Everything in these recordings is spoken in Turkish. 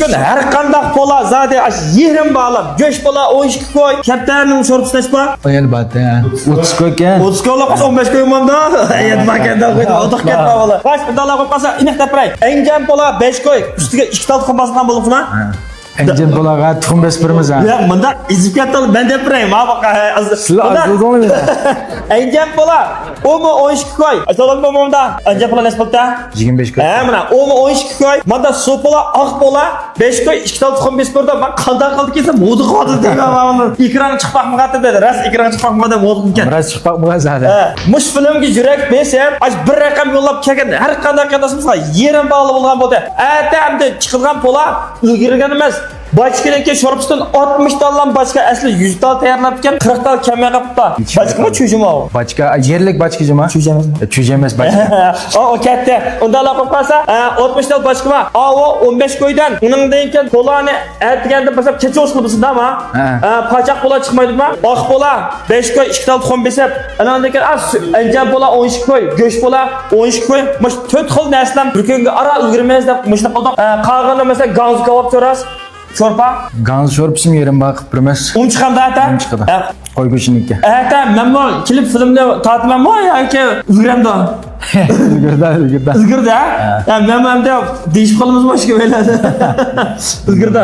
Müşkün her kandak pola zaten yerim bağlam. Göç pola 12 koy. Kaptanın şorpslaşma. Elbette ya. 30 koyken. 30 koy 15 koy manda. Yetmakenda koydu. Otuq ketme bola. Baş budala koy qasa inek tapray. Engem pola 5 koy. Üstüge 2 tal qo'mbasidan bo'lib qilma. Engem bolaga tuxum besperimiz ha. Ya bunda izib ketdi. Ben deprayim. Ha bak. Sizlar azizonmi? Engem pola 12 koy. Asalom momda. Engem pola nesbetda 25 koy. Mana 12 koy. Manda suv pola, oq pola 5 koy 2 tal tuxum besperda. Ben qanday qildi kelsa mo'di qoldi deyman. Ekran chiqmoqmi qatdi dedi. Ras ekran chiqmoqmi deb mo'di ekan. Biraz chiqmoq bo'ladi. Mush filmga yurak besam, bir raqam yo'llab kelgan. Har qanday qadasimizga yerim bog'li bo'lgan bo'ldi. Atamda chiqilgan pola ulgirgan emas. Başkanınki şorpsdan 60 daldan başka asli 100 dal tayyorlabgan 40 dal kamera qilibdi. Başkami cho'jima o. Başka yerlik başkajima? Cho'jamiz. Cho'jamas başka. O katta. Unda laqib qolsa 60 dal başkama. O 15 koydan. Uningdan keyin polani aytganda boshlab kecha o'sqilibsizda ama. Pachaq pola chiqmaydimi? Oq pola 5 koy 2 dal tuxum besab. Anandan keyin anjam pola 12 koy, go'sht pola 12 koy. Mush 4 xil narsam bir kunga ara ulgurmaymiz deb mushni qildik. Qolganda mesela gaz kebab cho'ras. Çorba. Gans şorpsim yerim bakıp durmaz. Çıqamda ata. Çıqadi. Qo'y go'shtiniki. Ata, men bu klip filmni tatmanmi yoki ulguramda? Ulgurda. Ulgurda? Ya men hamda deyishib qolamiz boshqa bo'ladi. Ulgurda.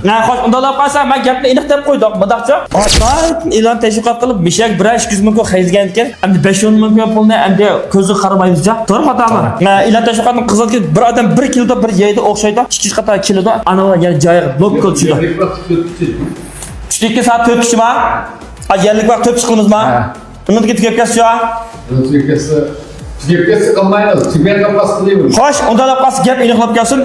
Na, xo'sh, undalab qolsa, men gapni aniq deb qo'ydik, budaqcha. Aslan e'lon tashviqot qilib, beshak 1-200 ming xayizgan ekan. Endi 5-10 ming pulni endi ko'zi qaramaymiz-da. To'g'ri xatami? E'lon tashviqotni qizilki bir odam 1 kiloda bir yeydi o'xshaydi. 2 qator kiloda ana yana joyi blok qilishdi. Tushlikka soat 4 kishi bor. Yerlik vaqt 4 chiqimizmi? Buni tugabkasi yo. Tugabkasi qilmaymiz. Tugabkasi qilamiz. Xo'sh, undalab qolsa gap aniqlab kelsin.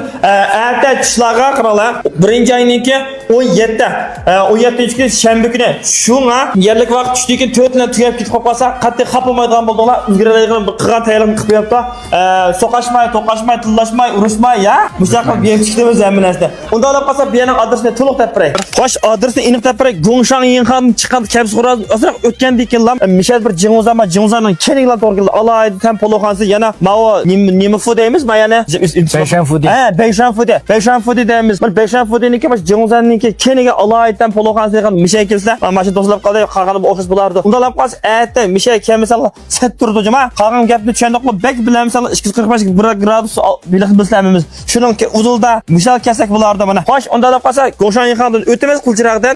Erta tishlarga qaralar. 1-oyniki 17. 17-chi shanba kuni. Shunga yerlik vaqt tushlikka 4 dan tugab ketib qolsa, qattiq xafamaydigan bo'ldilar. Uzgiradigan bir qilgan tayyorlik qilib qo'yibdi. So'qashmay, to'qashmay, tillashmay, urushmay, ya. Mushaqqa berishimiz hammasida. Undalab qolsa, bu yerning adresini to'liq deb beray. Xo'sh, adresni aniq deb beray. Gongshan Yinxan chiqqan kabs so'rab, azroq o'tgandan keyin mishal bir Jing'uzani keninglar to'g'ri alaydi tempo loxansı yana mao nima fu deymiz ma yana Beyshan fudi. Beyshan fudi deymiz. Bu Beyshan fudiniki baş Jing'uzanniki keniga alaydan poloxansı degan mishay kelsa, mashina to'slab qoldi, qolgani ofis bo'lardi. Undalab qolsa, aytdi, mishay kelmasa set turdi juma. Qolgan gapni tushundiqmi? Bek bilan misal 245 gradus bilib bilamiz. Shuningki uzulda misal kelsak bo'lardi mana. Xo'sh, undalab qolsa, Go'shan Yixandan o'timiz qulchiraqdan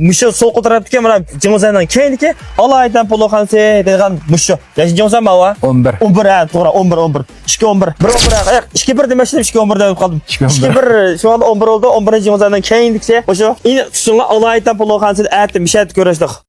mishay so'l qo'tarabdi mana Jing'uzandan keyinki alaydan poloxansı degan mushu. Yashi Jing'uzan ma'wa 11. 11 ha, to'g'ri 11. 2 11. 1 11. 2 1 demashdim, 2 11 deb qoldim. 2 1 şu anda 11 oldu. 11-ci Jing'uzandan keyindiksə, o'sha uni tushunlar alaydan poloxansı aytdim, mishay ko'rishdik.